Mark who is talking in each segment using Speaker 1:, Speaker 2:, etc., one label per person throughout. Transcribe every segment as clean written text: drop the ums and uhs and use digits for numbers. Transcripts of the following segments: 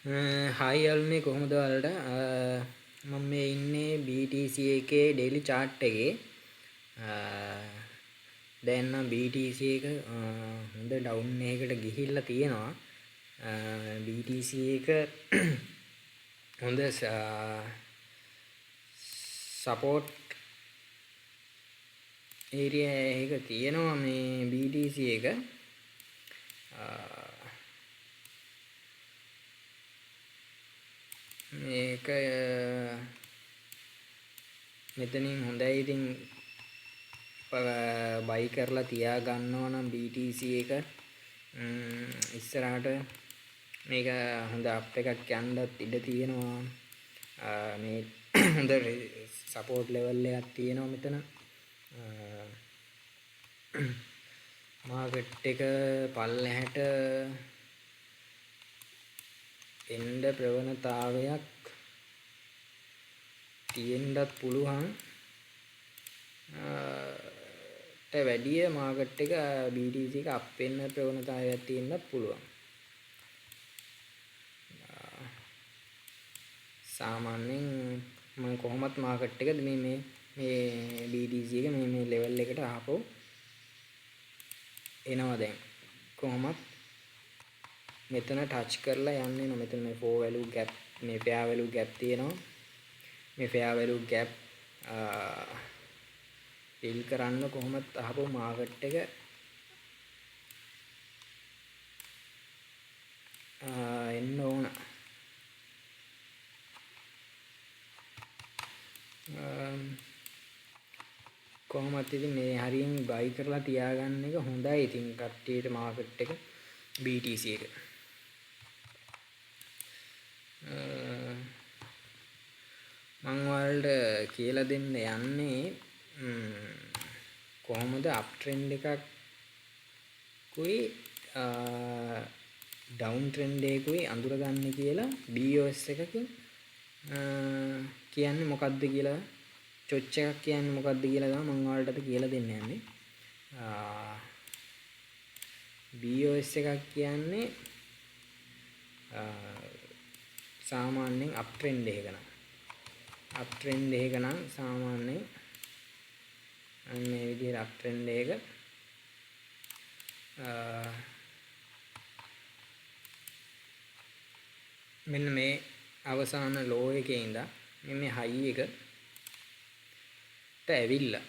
Speaker 1: Hi යාළුවනේ කොහොමද ඔයාලට? මම මේ ඉන්නේ BTC එකේ ඩේලි chart එකේ. දැන් නම් BTC එක හොඳ ඩවුන් එකකට ගිහිල්ලා තියෙනවා. BTC එක හොඳ සපෝට් ඒරියා එක තියෙනවා මේ BTC එක. මේක මෙතනින් හොඳයි. ඉතින් බයි කරලා තියා ගන්නවා නම් BTC එක ඉස්සරහට මේක හොඳ අප් එකක් යන්නත් ඉඩ තියෙනවා. මේ හොඳ සපෝට් ලෙවල් එකක් තියෙනවා මෙතන. මාකට් එක පල්ලෙහාට එන්න ප්‍රවණතාවයක් තියෙන්නත් පුළුවන්. වැඩිය මාකට් එක BTC එක අප් වෙන්න ප්‍රවණතාවයක් තියෙන්නත් පුළුවන්. සාමාන්‍යයෙන් මම කොහොමත් මාකට් එක මේ BTC එක මේ ලෙවල් එකට ආපහු එනවා. දැන් කොහොමත් මෙතන ටච් කරලා යන්නේ නෝ. මෙතන මේ 4 value gap, මේ fair value gap තියෙනවා. මේ fair value gap fill කරන්න කොහොමත් ආපහු මාකට් එක එන්න ඕන. කොහොමත් ඉතින් මේ හරියෙන් බයි කරලා තියාගන්න එක හොඳයි. ඉතින් කට්ටියට මාකට් එක BTC එක මම ඔයාලට කියලා දෙන්න යන්නේ කොහොමද අප් ට්‍රෙන්ඩ් එකක් කුයි ඩවුන් ට්‍රෙන්ඩ් එකකුයි අඳුරගන්නේ කියලා. BOS එකකින් කියන්නේ මොකක්ද කියලා, චොච් එකක් කියන්නේ මොකක්ද කියලා තමයි මම ඔයාලට කියලා දෙන්න යන්නේ. BOS එකක් කියන්නේ සාමාන්‍යයෙන් අප් ට්‍රෙන්ඩ් එකක නම් සාමාන්‍යයෙන් මේ විදිහට අප් ට්‍රෙන්ඩ් එක මෙන්න මේ අවසාන ලෝ එකේ ඉඳන් මේ හයි එකට ඇවිල්ලා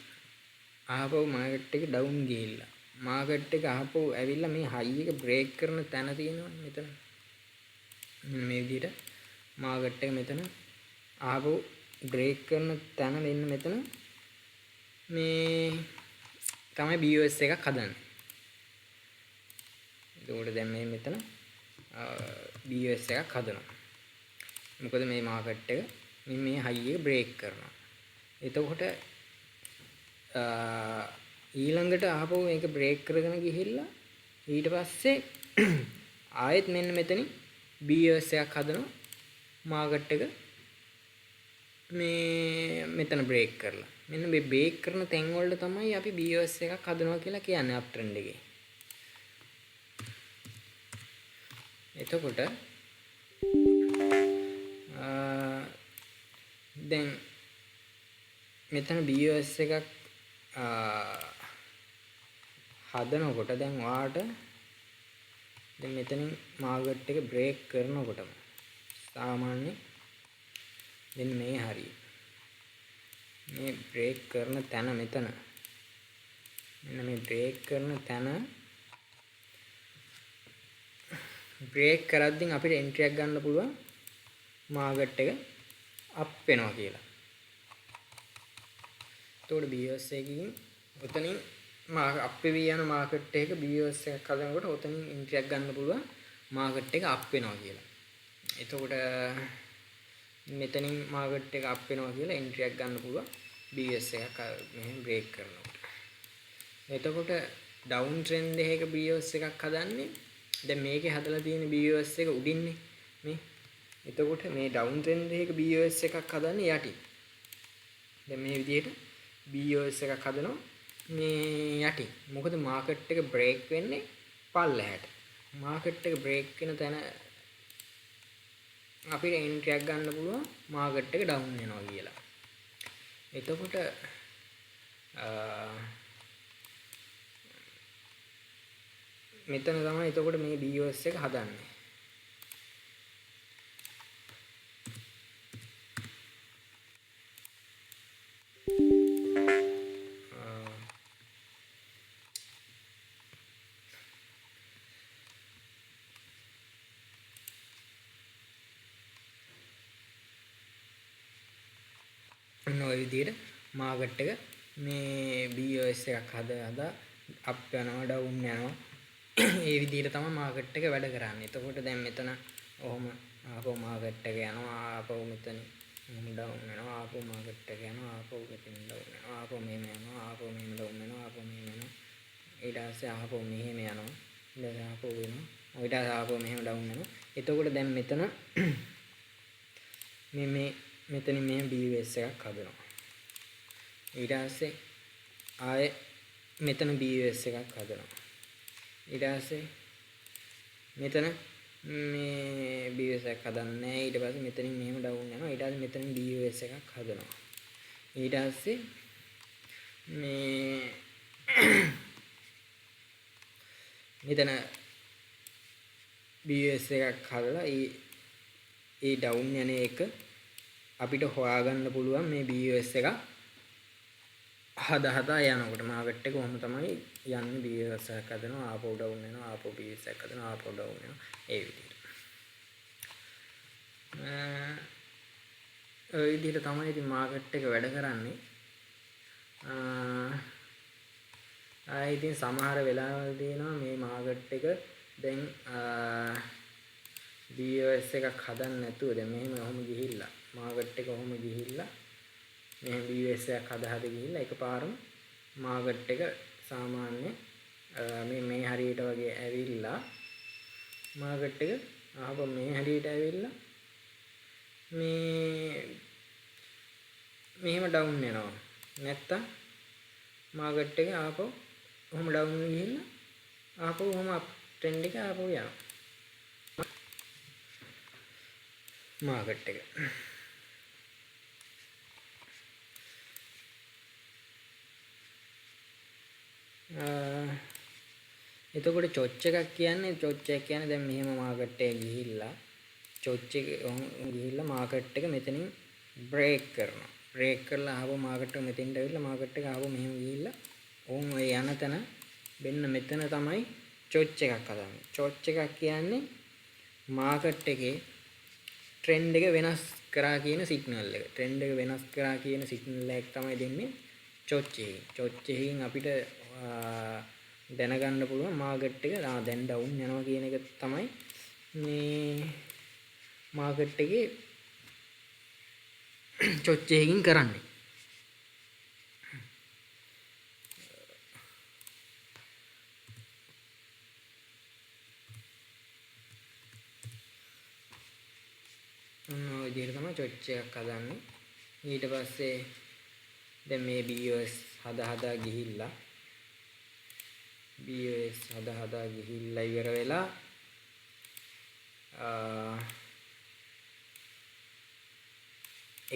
Speaker 1: ආපහු මාකට් එක ඩවුන් ගිහිල්ලා මාකට් එක ආපහු ඇවිල්ලා මේ හයි එක බ්‍රේක් කරන තැන තියෙනවා මෙතන. මේ විදිහට මාකට් එක මෙතන ආපහු බ්‍රේක් කරන තැන මෙන්න මෙතන මේ තමයි BOS එකක් හදන්නේ. ඒකට දැන් මේ මෙතන BOS එකක් හදනවා. මොකද මේ මාකට් එක මේ හයි එක බ්‍රේක් කරනවා. එතකොට ඊළඟට ආපහු මේක බ්‍රේක් කරගෙන ගිහිල්ලා ඊට පස්සේ ආයෙත් මෙන්න මෙතනින් BOS එකක් හදනවා. මාකට් එක මේ මෙතන බ්‍රේක් කරලා මෙන්න මේ බ්‍රේක් කරන තැන් වලට තමයි අපි BOS එකක් හදනවා කියලා කියන්නේ අප් ට්‍රෙන්ඩ් එකේ. එතකොට දැන් මෙතන BOS එකක් හදනකොට දැන් ඔයාට දැන් මෙතනින් මාකට් එක බ්‍රේක් කරනකොටම සාමාන්‍ය මෙන්න මේ හරිය මේ බ්‍රේක් කරන තැන මෙතන මෙන්න මේ බ්‍රේක් කරන තැන බ්‍රේක් කරද්දී අපිට එන්ට්‍රි එකක් ගන්න පුළුවන් මාකට් එක අප් වෙනවා කියලා. එතකොට BOS එකකින් උතනින් අප් වෙවි යන මාකට් එක BOS එකක් හදනකොට උතනින් එන්ට්‍රි එකක් ගන්න පුළුවන් මාකට් එක අප් වෙනවා කියලා. එතකොට මෙතනින් මාකට් එක අප් වෙනවා කියලා එන්ට්‍රි එකක් ගන්න පුළුවන් BOS එකක් මෙහෙම බ්‍රේක් කරනකොට. එතකොට ඩවුන් ට්‍රෙන්ඩ් එකක BOS එකක් හදන්නේ දැන් මේකේ හදලා තියෙන BOS එක උඩින්නේ මේ. එතකොට මේ ඩවුන් ට්‍රෙන්ඩ් එකක BOS එකක් හදන්නේ යටින්. දැන් මේ විදිහට BOS එකක් හදනවා මේ යටින්. මොකද මාකට් එක බ්‍රේක් වෙන්නේ පල්ලෙහාට. මාකට් එක බ්‍රේක් වෙන තැන අපිට එන්ට්‍රි එකක් ගන්න පුළුවන් මාකට් එක ඩවුන් වෙනවා කියලා. එතකොට මෙතන තමයි එතකොට මේ BOS එක හදන්නේ. ඔය විදිහට මාකට් එක මේ BOS එකක් හදා අප් යනවා ඩවුන් යනවා. ඒ විදිහට තමයි මාකට් එක වැඩ කරන්නේ. එතකොට දැන් මෙතන ඔහොම ආපහු මාකට් එක යනවා ආපහු මෙතන ඩවුන් වෙනවා ආපහු මාකට් එක යනවා ආපහු මෙතන ඩවුන් වෙනවා ආපහු මෙහෙම යනවා ආපහු මෙහෙම ඩවුන් වෙනවා ආපහු මෙහෙම යනවා ඊට පස්සේ ආපහු මෙහෙම යනවා ඊට ආපහු වෙනවා ඊට පස්සේ ආපහු මෙහෙම ඩවුන් වෙනවා. එතකොට දැන් මෙතන මෙතනින් මෙහෙම BOS එකක් හදනවා. ඊට පස්සේ ආයේ මෙතන BOS එකක් හදනවා. ඊට පස්සේ මෙතන මේ BOS එකක් හදන්නේ ඊට පස්සේ මෙතනින් මෙහෙම ඩවුන් යනවා. ඊට පස්සේ මෙතනින් BOS එකක් හදනවා. ඊට පස්සේ මේ මෙතන BOS එකක් හදලා ඒ ඩවුන් යන එක අපිට හොයාගන්න පුළුවන් මේ BOS එක හදා යනකොට මාකට් එක කොහොම තමයි යන්නේ. BOS එකක් හදනවා ආපහු ඩවුන් වෙනවා ආපහු BOS එකක් හදනවා ආපහු ඩවුන් වෙනවා ඒ විදිහට. ඔය විදිහට තමයි ඉතින් මාකට් එක වැඩ කරන්නේ. ඉතින් සමහර වෙලාවල් තියෙනවා මේ මාකට් එක දැන් BOS එකක් හදන්න නැතුව දැන් මෙහෙම ඔහොම ගිහිල්ලා මාකට් එක ඔහොම ගිහිල්ලා මෙහෙම BOS එකක් හදා ගිහිල්ලා එකපාරම මාකට් එක සාමාන්‍ය මේ හරියට වගේ ඇවිල්ලා මාකට් එක ආපහු මේ හරියට ඇවිල්ලා මෙහෙම ඩවුන් වෙනවා. නැත්තම් මාකට් එක ආපහු ඔහොම ඩවුන් ගිහිල්ලා ආපහු ඔහොම අප් ට්‍රෙන්ඩ් එක ආපහු යනවා මාකට් එක. එතකොට චොච් එකක් කියන්නේ දැන් මෙහෙම මාකට් එක ගිහිල්ලා චොච් එක ගිහිල්ලා මාකට් එක මෙතනින් බ්‍රේක් කරනවා. බ්‍රේක් කරලා ආපහු මාකට් එක මෙතෙන්ට ඇවිල්ලා මාකට් එක ආපහු මෙහෙම ගිහිල්ලා ඕන් ඔය යන තැන මෙන්න මෙතන තමයි චොච් එකක් හදන්නේ. චොච් එකක් කියන්නේ මාකට් එකේ ට්‍රෙන්ඩ් එක වෙනස් කරා කියන සිග්නල් එක. ට්‍රෙන්ඩ් එක වෙනස් කරා කියන සිග්නල් එක තමයි දෙන්නේ චොච් එකෙන්. චොච් එකෙන් අපිට දැනගන්න පුළුවන් මාකට් එක දැන් ඩවුන් යනවා කියන එක තමයි මේ මාකට් එකේ චොච් එකකින් කරන්නේ. ඔය විදිහට තමයි චොච් එකක් හදන්නේ. ඊට පස්සේ දැන් මේ BOS හදා ගිහිල්ලා BOS හදා ගිහිල්ලා ඉවර වෙලා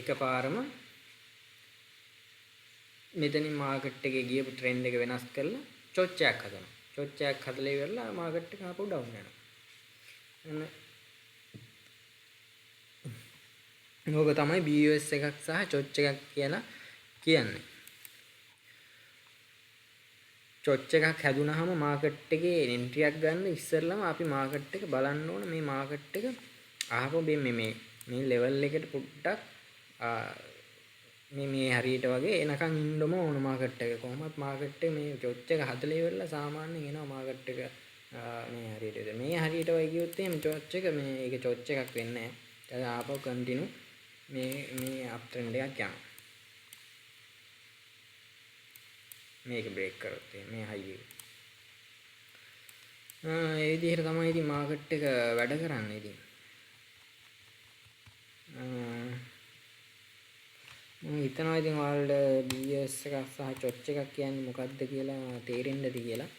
Speaker 1: එකපාරම මෙතනින් මාකට් එකේ ගියපු ට්‍රෙන්ඩ් එක වෙනස් කරලා චොච් එකක් හදනවා. චොච් එකක් හදලා ඉවරලා මාකට් එක ආපහු ඩවුන් වෙනවා. ඕක තමයි BOS එකක් සහ චොච් එකක් කියලා කියන්නේ. චොච් එකක් හැදුනහම මාකට් එකේ එන්ට්‍රි එකක් ගන්න ඉස්සෙල්ලම අපි මාකට් එක බලන්න ඕන. මේ මාකට් එක ආපහු මේ ලෙවල් එකට පොඩ්ඩක් මේ හරියට වගේ එනකන් ඉන්නම ඕන මාකට් එක. කොහොමත් මාකට් එක මේ චොච් එක හදලා ඉවරලා සාමාන්‍යයෙන් එනවා මාකට් එක මේ හරියට. මේ හරියට වගේ ගියොත් එහෙම චොච් එක ඒක චොච් එකක් වෙන්නේ නැහැ. ඊට ආපහු කන්ටිනියු මේ අප් ට්‍රෙන්ඩ් එකක් යනවා. මේක බ්‍රේක් කරොත් මේ හයි එක. ඒ විදිහට තමයි ඉතින් මාකට් එක වැඩ කරන්නේ ඉතින්. මම හිතනවා ඉතින් ඔයාලට BOS එකක් සහ චොච් එකක් කියන්නේ මොකක්ද කියලා තේරෙන්නද කියලා.